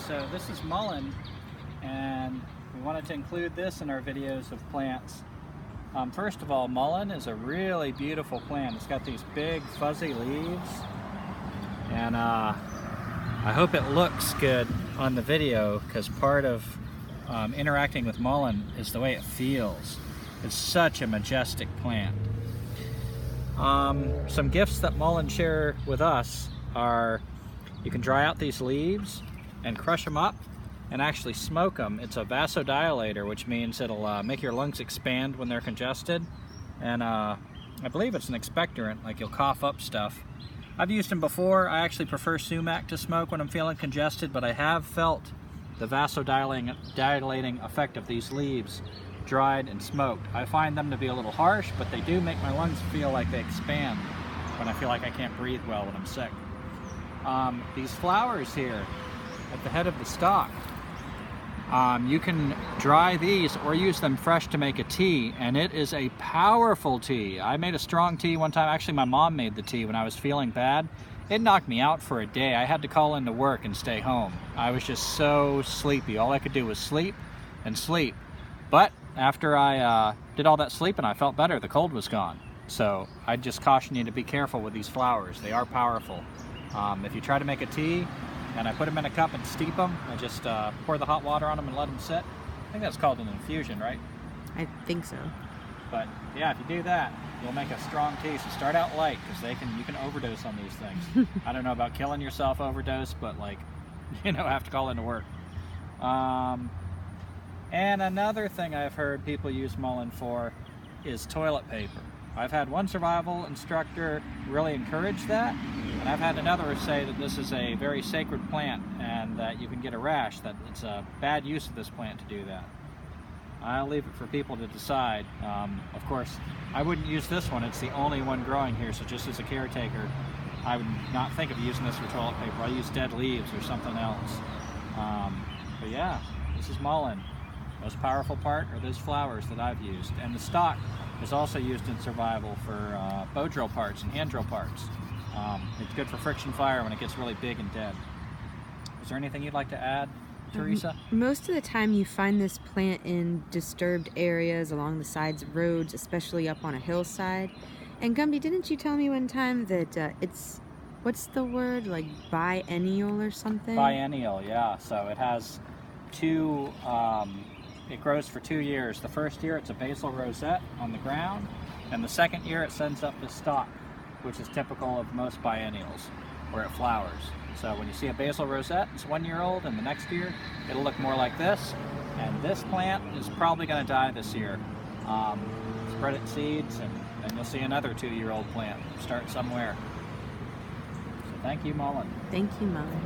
so this is mullein, and we wanted to include this in our videos of plants. First of all, mullein is a really beautiful plant. It's got these big fuzzy leaves, and I hope it looks good on the video, because part of interacting with mullein is the way it feels. It's such a majestic plant. Some gifts that mullein share with us are you can dry out these leaves and crush them up and actually smoke them. It's a vasodilator, which means it'll make your lungs expand when they're congested, and I believe it's an expectorant, like you'll cough up stuff. I've used them before. I actually prefer sumac to smoke when I'm feeling congested, but I have felt the vasodilating effect of these leaves dried and smoked. I find them to be a little harsh, but they do make my lungs feel like they expand when I feel like I can't breathe well when I'm sick. These flowers here at the head of the stalk, you can dry these or use them fresh to make a tea, and it is a powerful tea. I made a strong tea one time. Actually, my mom made the tea when I was feeling bad. It knocked me out for a day. I had to call into work and stay home. I was just so sleepy. All I could do was sleep and sleep. But after I did all that sleeping, I felt better. The cold was gone. So I just caution you to be careful with these flowers. They are powerful. If you try to make a tea, and I put them in a cup and steep them, I just pour the hot water on them and let them sit. I think that's called an infusion, right? I think so. But yeah, if you do that, you'll make a strong tea. So start out light, because you can overdose on these things. I don't know about killing yourself overdose, but like, have to call into work. And another thing I've heard people use mullein for is toilet paper. I've had one survival instructor really encourage that, and I've had another say that this is a very sacred plant and that you can get a rash, that it's a bad use of this plant to do that. I'll leave it for people to decide. Of course, I wouldn't use this one. It's the only one growing here, so just as a caretaker, I would not think of using this for toilet paper. I'll use dead leaves or something else. But yeah, this is mullein. Most powerful part are those flowers that I've used. And the stalk is also used in survival for bow drill parts and hand drill parts. It's good for friction fire when it gets really big and dead. Is there anything you'd like to add, Teresa? Most of the time you find this plant in disturbed areas along the sides of roads, especially up on a hillside. And Gumby, didn't you tell me one time that it's, what's the word, like biennial or something? Biennial, yeah. So it has two, it grows for 2 years. The first year it's a basal rosette on the ground, and the second year it sends up the stalk, which is typical of most biennials, where it flowers. So when you see a basal rosette, it's 1 year old, and the next year it'll look more like this. And this plant is probably going to die this year. Spread its seeds, and then you'll see another 2-year-old plant. Start somewhere. So thank you, mullein. Thank you, Mullein.